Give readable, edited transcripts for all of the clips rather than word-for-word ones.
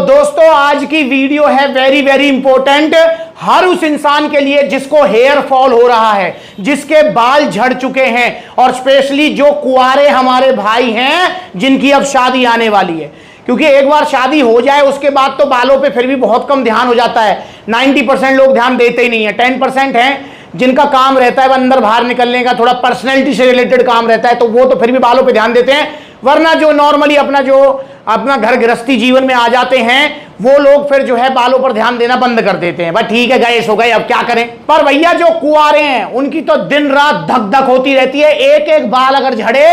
दोस्तों आज की वीडियो है वेरी वेरी इंपॉर्टेंट हर उस इंसान के लिए जिसको हेयर फॉल हो रहा है, जिसके बाल झड़ चुके हैं, और स्पेशली जो कुंवारे हमारे भाई हैं जिनकी अब शादी आने वाली है। क्योंकि एक बार शादी हो जाए उसके बाद तो बालों पे फिर भी बहुत कम ध्यान हो जाता है। 90% लोग ध्यान देते ही नहीं है। 10% हैं जिनका काम रहता है अंदर बाहर निकलने का, थोड़ा पर्सनैलिटी से रिलेटेड काम रहता है, तो वो तो फिर भी बालों पे ध्यान देते हैं। वरना जो नॉर्मली अपना घर गृहस्थी जीवन में आ जाते हैं वो लोग फिर जो है बालों पर ध्यान देना बंद कर देते हैं। भाई ठीक है, गए सो गए, अब क्या करें। पर भैया जो कुंवारे हैं उनकी तो दिन रात धक धक होती रहती है। एक एक बाल अगर झड़े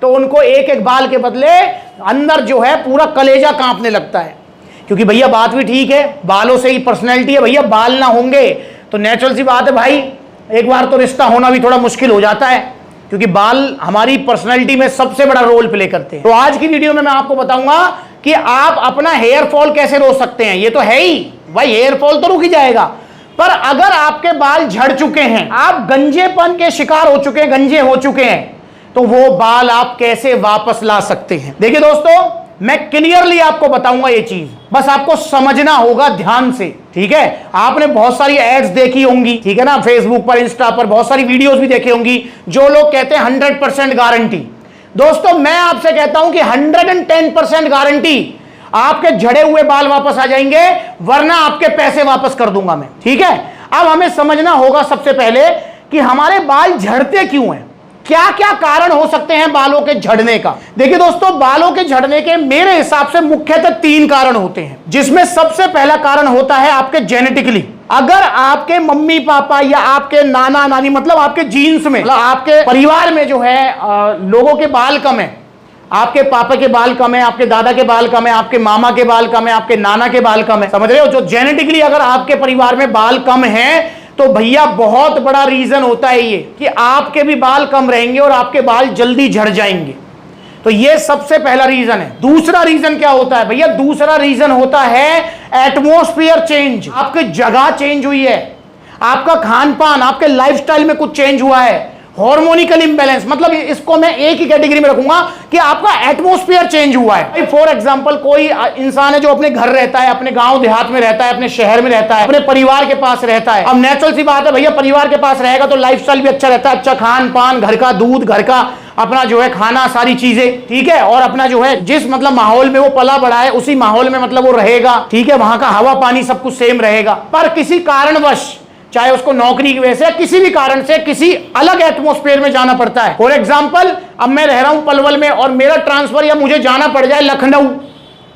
तो उनको एक एक बाल के बदले अंदर जो है पूरा कलेजा कांपने लगता है। क्योंकि भैया बात भी ठीक है, बालों से ही पर्सनैलिटी है। भैया बाल ना होंगे तो नेचुरल सी बात है भाई, एक बार तो रिश्ता होना भी थोड़ा मुश्किल हो जाता है, क्योंकि बाल हमारी पर्सनैलिटी में सबसे बड़ा रोल प्ले करते हैं। तो आज की वीडियो में मैं आपको बताऊंगा कि आप अपना हेयर फॉल कैसे रोक सकते हैं। ये तो है ही भाई, हेयर फॉल तो रुक ही जाएगा, पर अगर आपके बाल झड़ चुके हैं, आप गंजेपन के शिकार हो चुके हैं, गंजे हो चुके हैं, तो वो बाल आप कैसे वापस ला सकते हैं। देखिए दोस्तों, मैं क्लियरली आपको बताऊंगा ये चीज, बस आपको समझना होगा ध्यान से, ठीक है। आपने बहुत सारी एड्स देखी होंगी, ठीक है ना, फेसबुक पर, इंस्टा पर बहुत सारी वीडियोस भी देखी होंगी जो लोग कहते हैं 100% गारंटी। दोस्तों मैं आपसे कहता हूं कि 110% गारंटी आपके झड़े हुए बाल वापस आ जाएंगे, वरना आपके पैसे वापस कर दूंगा मैं, ठीक है। अब हमें समझना होगा सबसे पहले कि हमारे बाल झड़ते क्यों हैं, क्या क्या कारण हो सकते हैं बालों के झड़ने का। देखिए दोस्तों, बालों के झड़ने के मेरे हिसाब से मुख्यतः 3 कारण होते हैं, जिसमें सबसे पहला कारण होता है आपके जेनेटिकली। अगर आपके मम्मी पापा या आपके नाना नानी, मतलब आपके जीन्स में, मतलब आपके परिवार में जो है लोगों के बाल कम है, आपके पापा के बाल कम है, आपके दादा के बाल कम है, आपके मामा के बाल कम है, आपके नाना के बाल कम है, समझ रहे हो, जो जेनेटिकली अगर आपके परिवार में बाल कम है, तो भैया बहुत बड़ा रीजन होता है ये कि आपके भी बाल कम रहेंगे और आपके बाल जल्दी झड़ जाएंगे। तो ये सबसे पहला रीजन है। दूसरा रीजन क्या होता है भैया? दूसरा रीजन होता है एटमॉस्फेयर चेंज। आपकी जगह चेंज हुई है, आपका खान पान, आपके लाइफस्टाइल में कुछ चेंज हुआ है, हार्मोनिकल इंबैलेंस, मतलब इसको मैं एक ही कैटेगरी में रखूंगा कि आपका एटमॉस्फेयर चेंज हुआ है। फॉर एग्जांपल, कोई इंसान है जो अपने घर रहता है, अपने गांव देहात में रहता है, अपने शहर में रहता है, अपने परिवार के पास रहता है। अब नेचुरल सी बात है भैया, परिवार के पास रहेगा तो लाइफस्टाइल भी अच्छा रहता है, अच्छा खान पान, घर का दूध, घर का अपना जो है खाना, सारी चीजें, ठीक है। और अपना जो है जिस मतलब माहौल में वो पला बड़ा है उसी माहौल में मतलब वो रहेगा, ठीक है, वहां का हवा पानी सब कुछ सेम रहेगा। पर किसी कारणवश, चाहे उसको नौकरी की वजह से या किसी भी कारण से किसी अलग एटमॉस्फेयर में जाना पड़ता है। फॉर एग्जांपल, अब मैं रह रहा हूं पलवल में और मेरा ट्रांसफर या मुझे जाना पड़ जाए लखनऊ,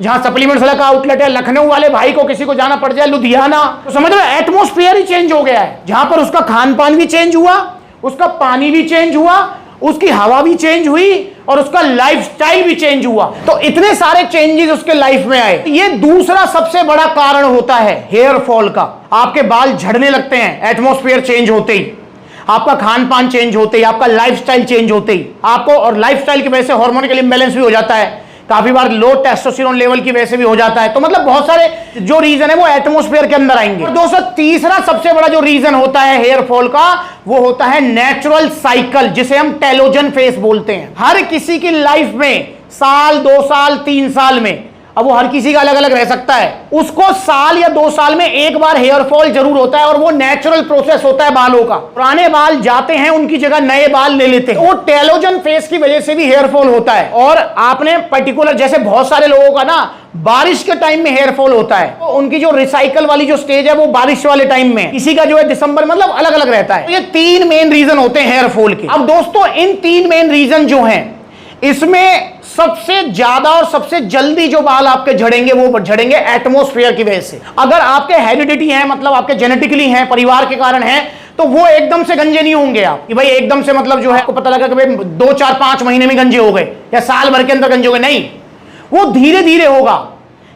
जहां सप्लीमेंट्स का आउटलेट है, लखनऊ वाले भाई को किसी को जाना पड़ जाए लुधियाना, तो समझ लो एटमॉस्फेयर ही चेंज हो गया है। जहां पर उसका खान पान भी चेंज हुआ, उसका पानी भी चेंज हुआ, उसकी हवा भी चेंज हुई और उसका लाइफस्टाइल भी चेंज हुआ। तो इतने सारे चेंजेस उसके लाइफ में आए। ये दूसरा सबसे बड़ा कारण होता है हेयर फॉल का। आपके बाल झड़ने लगते हैं एटमॉस्फेयर चेंज होते ही, आपका खान पान चेंज होते ही, आपका लाइफस्टाइल चेंज होते ही आपको, और लाइफस्टाइल की वजह से हार्मोनिकल इंबैलेंस भी हो जाता है, काफी बार लो टेस्टोस्टेरोन लेवल की वजह से भी हो जाता है। तो मतलब बहुत सारे जो रीजन है वो एटमॉस्फेयर के अंदर आएंगे। और दोस्तों तीसरा सबसे बड़ा जो रीजन होता है हेयर फॉल का, वो होता है नेचुरल साइकिल, जिसे हम टेलोजन फेज बोलते हैं। हर किसी की लाइफ में साल, 2 साल, 3 साल में, अब वो हर किसी का अलग अलग रह सकता है, उसको साल या 2 साल में एक बार हेयर फॉल जरूर होता है, और वो नेचुरल प्रोसेस होता है बालों का। पुराने बाल जाते हैं, उनकी जगह नए बाल ले लेते हैं। वो टेलोजन फेज की वजह से भी हेयर फॉल होता है। और आपने पर्टिकुलर, जैसे बहुत सारे लोगों का ना बारिश के टाइम में हेयर फॉल होता है, तो उनकी जो रिसाइकल वाली जो स्टेज है वो बारिश वाले टाइम में, किसी का जो है दिसंबर, मतलब अलग अलग रहता है। तो ये 3 मेन रीजन होते हैं हेयर फॉल के। अब दोस्तों इन 3 मेन रीजन जो हैं, इसमें सबसे ज्यादा और सबसे जल्दी जो बाल आपके झड़ेंगे वो झड़ेंगे एटमॉस्फेयर की वजह से। अगर आपके हेरिडिटी है, मतलब आपके जेनेटिकली हैं, परिवार के कारण है, तो वो एकदम से गंजे नहीं होंगे आप कि भाई एकदम से मतलब जो है आपको पता लगा कि भाई 2, 4, 5 महीने में गंजे हो गए या साल भर के अंदर गंजे हो गए, नहीं, वो धीरे धीरे होगा।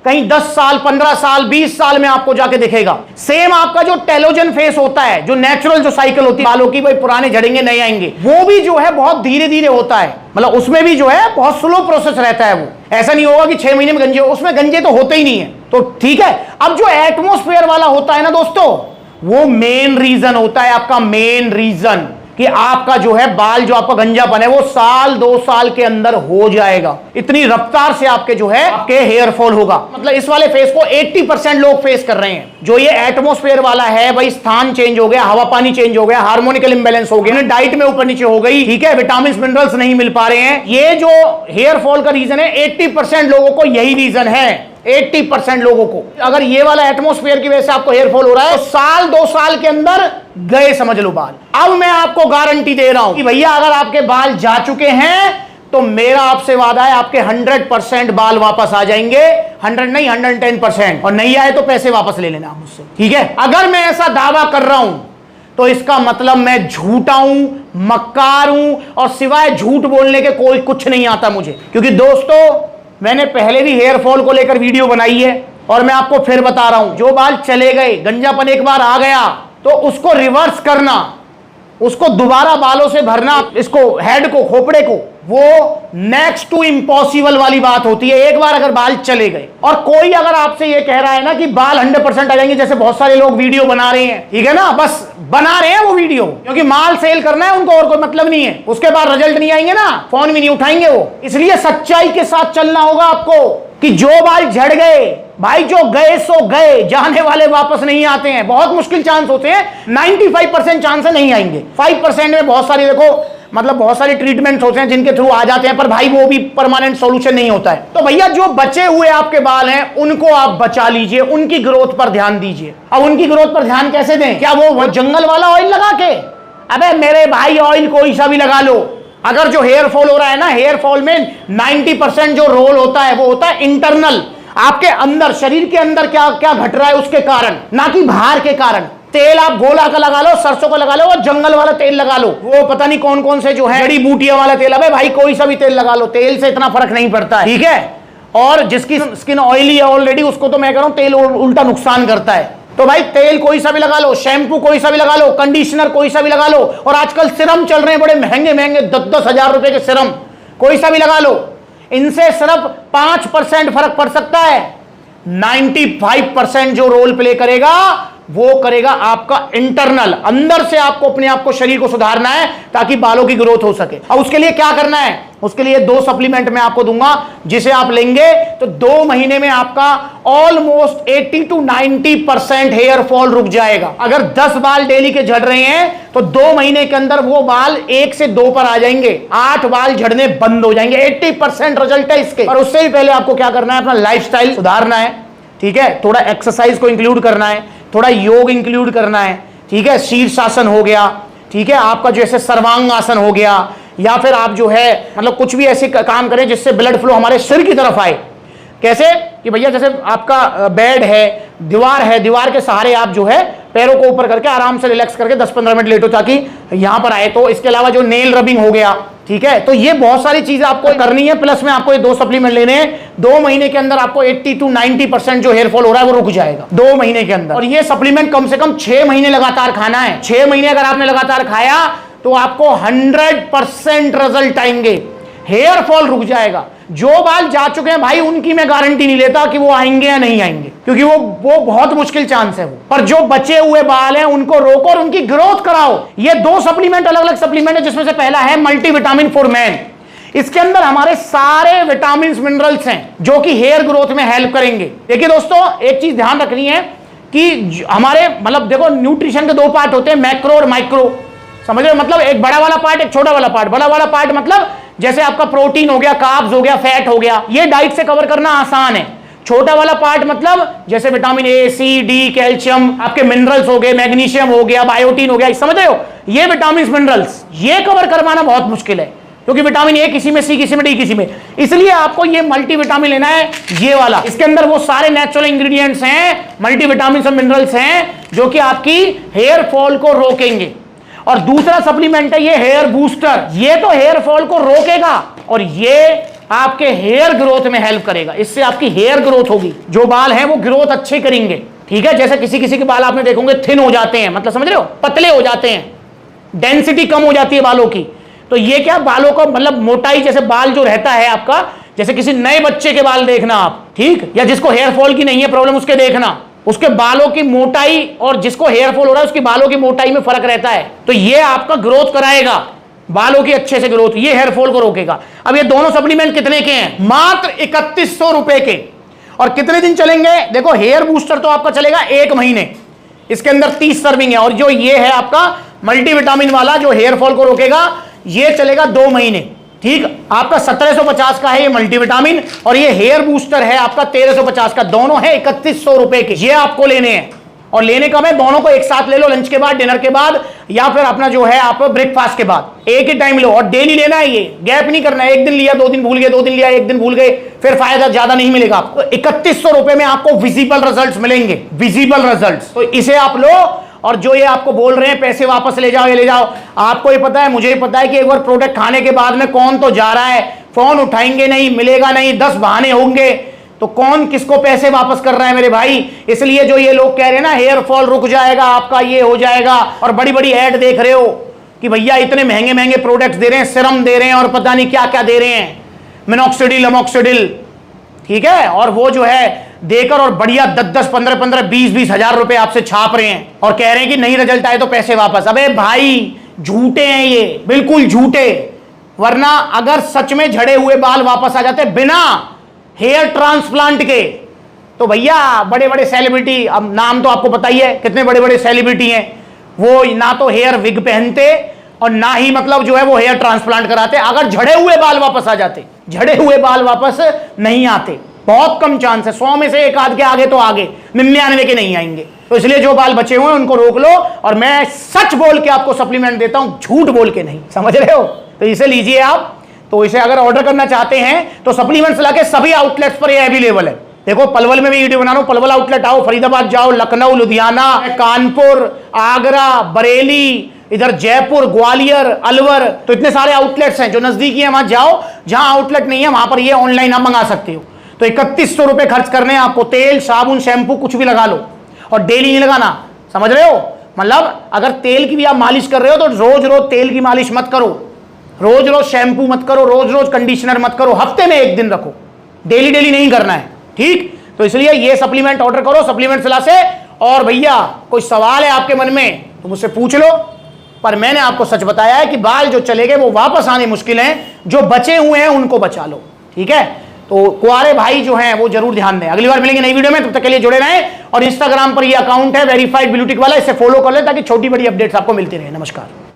कहीं 10 साल, 15 साल, 20 साल में आपको जाके दिखेगा। सेम आपका जो टेलोजन फेस होता है, जो नेचुरल जो साइकिल होती है बालों की, भाई पुराने झड़ेंगे नए आएंगे, वो भी जो है बहुत धीरे धीरे होता है। मतलब उसमें भी जो है बहुत स्लो प्रोसेस रहता है। वो ऐसा नहीं होगा कि 6 महीने में गंजे हो, उसमें गंजे तो होते ही नहीं है। तो ठीक है, अब जो एटमॉस्फेयर वाला होता है ना दोस्तों, वो मेन रीजन होता है आपका, मेन रीजन कि आपका जो है बाल, जो आपका गंजापन है वो साल 2 साल के अंदर हो जाएगा। इतनी रफ्तार से आपके जो है आपके हेयर फॉल होगा। मतलब इस वाले फेस को 80% लोग फेस कर रहे हैं। जो ये एटमॉस्फेयर वाला है भाई, स्थान चेंज हो गया, हवा पानी चेंज हो गया, हार्मोनिकल इंबैलेंस हो गया, डाइट में ऊपर नीचे हो गई, ठीक है, विटामिन मिनरल्स नहीं मिल पा रहे हैं। ये जो हेयर फॉल का रीजन है 80% लोगों को यही रीजन है। 80% लोगों को अगर ये वाला एटमॉस्फेयर की वजह से आपको हेयर फॉल हो रहा है तो साल 2 साल के अंदर गए समझ लो बाल। अब मैं आपको गारंटी दे रहा हूं कि भैया अगर आपके बाल जा चुके हैं तो मेरा आपसे वादा है आपके 100% बाल वापस आ जाएंगे। 100 नहीं 110%। और नहीं आए तो पैसे वापस ले लेना मुझसे, ठीक है। अगर मैं ऐसा दावा कर रहा हूं तो इसका मतलब मैं झूठा हूं, मक्कार हूं, और सिवाय झूठ बोलने के कोई कुछ नहीं आता मुझे। क्योंकि दोस्तों मैंने पहले भी हेयर फॉल को लेकर वीडियो बनाई है और मैं आपको फिर बता रहा हूं, जो बाल चले गए, गंजापन एक बार आ गया तो उसको रिवर्स करना, उसको दोबारा बालों से भरना, इसको हेड को, खोपड़े को, वो नेक्स्ट टू इम्पॉसिबल वाली बात होती है। एक बार अगर बाल चले गए, और कोई अगर आपसे ये कह रहा है ना कि बाल 100% आ जाएंगे, जैसे बहुत सारे लोग वीडियो बना रहे हैं, ठीक है ना, बस बना रहे हैं वो वीडियो क्योंकि माल सेल करना है उनको, और कोई मतलब नहीं है, उसके बाद रिजल्ट नहीं आएंगे ना, फोन भी नहीं उठाएंगे वो। इसलिए सच्चाई के साथ चलना होगा आपको कि जो बाल झड़ गए भाई, जो गए सो गए, जाने वाले वापस नहीं आते हैं। बहुत मुश्किल चांस होते हैं, 95% चांस है नहीं आएंगे। 5% में बहुत सारी, देखो मतलब बहुत सारे ट्रीटमेंट्स होते हैं जिनके थ्रू आ जाते हैं, पर भाई वो भी परमानेंट सॉल्यूशन नहीं होता है। तो भैया जो बचे हुए आपके बाल हैं उनको आप बचा लीजिए, उनकी ग्रोथ पर ध्यान दीजिए। अब उनकी ग्रोथ पर ध्यान कैसे दें? क्या वो जंगल वाला ऑयल लगा के? अबे मेरे भाई ऑयल कोई सा भी लगा लो। अगर जो हेयर फॉल हो रहा है ना, हेयर फॉल में 90% जो रोल होता है वो होता है इंटरनल, आपके अंदर, शरीर के अंदर क्या क्या घट रहा है उसके कारण, ना कि बाहर के कारण। तेल आप गोला का लगा लो, सरसों का लगा लो, और जंगल वाला तेल लगा लो, वो पता नहीं कौन कौन से जो है जड़ी बूटियां वाला तेल, अबे भाई कोई सा भी तेल लगा लो, तेल से इतना फर्क नहीं पड़ता है, ठीक है। और जिसकी स्किन ऑयली है ऑलरेडी, उसको तो मैं कह रहा हूं तेल उल्टा नुकसान करता है। तो भाई तेल कोई सा भी लगा लो, शैम्पू कोई सा भी लगा लो, कंडीशनर कोई सा भी लगा लो, और आजकल सिरम चल रहे हैं बड़े महंगे महंगे 10-10 हजार रुपए के सिरम, कोई सा भी लगा लो। इनसे सिर्फ 5% फर्क पड़ सकता है। 95% जो रोल प्ले करेगा वो करेगा आपका इंटरनल, अंदर से आपको अपने आप को, शरीर को सुधारना है ताकि बालों की ग्रोथ हो सके। अब उसके लिए क्या करना है? उसके लिए 2 सप्लीमेंट मैं आपको दूंगा, जिसे आप लेंगे तो 2 महीने में आपका ऑलमोस्ट 80 to 90% हेयर फॉल रुक जाएगा। अगर 10 बाल डेली के झड़ रहे हैं तो 2 महीने के अंदर वो बाल 1 से 2 पर आ जाएंगे, 8 बाल झड़ने बंद हो जाएंगे। 80% रिजल्ट है इसके। और उससे भी पहले आपको क्या करना है? अपना लाइफस्टाइल सुधारना है, ठीक है। थोड़ा एक्सरसाइज को इंक्लूड करना है, थोड़ा योग इंक्लूड करना है, ठीक है। शीर्षासन हो गया, ठीक है, आपका जैसे सर्वांग आसन हो गया, या फिर आप जो है मतलब कुछ भी ऐसे काम करें जिससे ब्लड फ्लो हमारे सिर की तरफ आए। कैसे कि भैया जैसे आपका बेड है, दीवार है, दीवार के सहारे आप जो है पैरों को ऊपर करके आराम से रिलैक्स करके 10-15 मिनट लेटो ताकि यहां पर आए। तो इसके अलावा जो नेल रबिंग हो गया, ठीक है। तो ये बहुत सारी चीजें आपको करनी है, प्लस में आपको ये 2 सप्लीमेंट लेने हैं। 2 महीने के अंदर आपको 80 to 90% जो हेयर फॉल हो रहा है वो रुक जाएगा 2 महीने के अंदर। और ये सप्लीमेंट कम से कम 6 महीने लगातार खाना है। 6 महीने अगर आपने लगातार खाया तो आपको 100% रिजल्ट आएंगे, हेयर फॉल रुक जाएगा। जो बाल जा चुके हैं भाई उनकी मैं गारंटी नहीं लेता कि वो आएंगे या नहीं आएंगे, क्योंकि वो बहुत मुश्किल चांस है वो। पर जो बचे हुए बाल हैं उनको रोको और उनकी ग्रोथ कराओ। ये 2 सप्लीमेंट अलग अलग सप्लीमेंट है, जिसमें से पहला है मल्टीविटामिन फॉर मैन। इसके अंदर हमारे सारे विटामिन मिनरल्स हैं जो कि हेयर ग्रोथ में हेल्प करेंगे। देखिए दोस्तों, एक चीज ध्यान रखनी है कि हमारे मतलब देखो न्यूट्रिशन के 2 पार्ट होते हैं, मैक्रो और माइक्रो, समझ रहे हो? मतलब एक बड़ा वाला पार्ट, एक छोटा वाला पार्ट। बड़ा वाला पार्ट मतलब जैसे आपका प्रोटीन हो गया, कार्ब्स हो गया, फैट हो गया, ये डाइट से कवर करना आसान है। छोटा वाला पार्ट मतलब जैसे vitamin A, C, D, calcium, आपके मिनरल्स हो गए, मैग्नीशियम हो गया, बायोटीन हो गया, समझ रहे हो? ये विटामिन मिनरल्स ये कवर करवाना बहुत मुश्किल है, क्योंकि विटामिन ए किसी में, सी किसी में, डी किसी में। इसलिए आपको ये मल्टीविटामिन लेना है, ये वाला। इसके अंदर वो सारे नेचुरल इंग्रेडिएंट्स हैं, मल्टीविटामिन और मिनरल्स हैं जो कि आपकी हेयर फॉल को रोकेंगे। और दूसरा सप्लीमेंट है ये हेयर बूस्टर, ये तो हेयर फॉल को रोकेगा और ये आपके हेयर ग्रोथ में हेल्प करेगा। इससे आपकी हेयर ग्रोथ होगी, जो बाल हैं वो ग्रोथ अच्छे करेंगे, ठीक है। जैसे किसी किसी के बाल आपने देखोगे थिन हो जाते हैं, मतलब समझ रहे हो, पतले हो जाते हैं, डेंसिटी कम हो जाती है बालों की। तो ये क्या, बालों का मतलब मोटाई, जैसे बाल जो रहता है आपका, जैसे किसी नए बच्चे के बाल देखना आप, ठीक, या जिसको हेयर फॉल की नहीं है प्रॉब्लम, उसके देखना, उसके बालों की मोटाई और जिसको हेयर फॉल हो रहा है उसकी बालों की मोटाई में फर्क रहता है। तो ये आपका ग्रोथ कराएगा, बालों की अच्छे से ग्रोथ, ये हेयर फॉल को रोकेगा। अब ये दोनों सप्लीमेंट कितने के हैं? मात्र 3100 रुपए के। और कितने दिन चलेंगे? देखो, हेयर बूस्टर तो आपका चलेगा 1 महीने, इसके अंदर 30 सर्विंग है। और जो ये है आपका मल्टीविटामिन वाला जो हेयर फॉल को रोकेगा, ये चलेगा 2 महीने। ठीक, आपका 1750 का है ये मल्टीविटामिन, और ये हेयर बूस्टर है आपका 1350 का। दोनों है 3100 रुपए के। ये आपको लेने हैं, और लेने का मैं दोनों को एक साथ ले लो, लंच के बाद, डिनर के बाद, या फिर अपना जो है आप ब्रेकफास्ट के बाद, एक ही टाइम लो। और डेली लेना है, ये गैप नहीं करना है। एक दिन लिया 2 दिन भूल गए, 2 दिन लिया 1 दिन भूल गए, फिर फायदा ज्यादा नहीं मिलेगा आपको। 3100 रुपए में आपको विजिबल रिजल्ट्स मिलेंगे, विजिबल रिजल्ट्स। तो इसे आप लो, और जो ये आपको बोल रहे हैं पैसे वापस ले जाओ, ये ले जाओ, आपको ये पता है, मुझे ही पता है कि एक बार प्रोडक्ट खाने के बाद में कौन तो जा रहा है, फोन उठाएंगे नहीं, मिलेगा नहीं, 10 बहाने होंगे, तो कौन किसको पैसे वापस कर रहा है मेरे भाई। इसलिए जो ये लोग कह रहे हैं ना हेयर फॉल रुक जाएगा आपका, ये हो जाएगा, और बड़ी बड़ी ऐड देख रहे हो कि भैया इतने महंगे महंगे प्रोडक्ट्स दे रहे हैं, सिरम दे रहे हैं, और पता नहीं क्या क्या दे रहे हैं, मिनॉक्सिडिल, अमॉक्सिडिल, ठीक है, और वो जो है देकर और बढ़िया 10-10, 15-15, 20-20 हजार रुपए आपसे छाप रहे हैं, और कह रहे हैं कि नहीं रिजल्ट आए तो पैसे वापस। अबे भाई, झूठे हैं ये, बिल्कुल झूठे। वरना अगर सच में झड़े हुए बाल वापस आ जाते बिना हेयर ट्रांसप्लांट के, तो भैया बड़े बड़े सेलिब्रिटी, अब नाम तो आपको पता ही है कितने बड़े बड़े सेलिब्रिटी हैं, वो ना तो हेयर विग पहनते और ना ही मतलब जो है वो हेयर ट्रांसप्लांट कराते, अगर झड़े हुए बाल वापस आ जाते। झड़े हुए बाल वापस नहीं आते, बहुत कम चांस है, 100 में से 1 आध के आगे तो आगे, 99 के नहीं आएंगे। तो इसलिए जो बाल बचे हुए हैं उनको रोक लो, और मैं सच बोल के आपको सप्लीमेंट देता हूं, झूठ बोल के नहीं, समझ रहे हो। तो इसे लीजिए आप। तो इसे अगर ऑर्डर करना चाहते हैं तो सप्लीमेंट्स लाके सभी आउटलेट्स पर ये अवेलेबल है। देखो, पलवल में भी वीडियो बना रहा हूं, पलवल आउटलेट आओ, फरीदाबाद जाओ, लखनऊ, लुधियाना, कानपुर, आगरा, बरेली, इधर जयपुर, ग्वालियर, अलवर, तो इतने सारे आउटलेट्स हैं। जो नजदीकी है वहां जाओ, जहां आउटलेट नहीं है वहां पर ये ऑनलाइन आप मंगा सकते हो। तो 3100 रुपए खर्च करने हैं आपको, तेल, साबुन, शैम्पू कुछ भी लगा लो, और डेली नहीं लगाना, समझ रहे हो। मतलब अगर तेल की भी आप मालिश कर रहे हो तो रोज रोज तेल की मालिश मत करो, रोज रोज शैम्पू मत करो, रोज रोज कंडीशनर मत करो, हफ्ते में 1 दिन रखो, डेली डेली नहीं करना है। ठीक, तो इसलिए ये सप्लीमेंट ऑर्डर करो सप्लीमेंट सलाह से। और भैया कोई सवाल है आपके मन में तो मुझसे पूछ लो, पर मैंने आपको सच बताया है कि बाल जो चले गए वो वापस आने मुश्किल हैं, जो बचे हुए हैं उनको बचा लो। ठीक है, तो कुआरे भाई जो हैं वो जरूर ध्यान दें। अगली बार मिलेंगे नई वीडियो में, तब तक के लिए जुड़े रहें। और इंस्टाग्राम पर ये अकाउंट है वेरीफाइड ब्लूटिक वाला, इसे फॉलो कर लें ताकि छोटी बड़ी अपडेट्स आपको मिलती रहे। नमस्कार।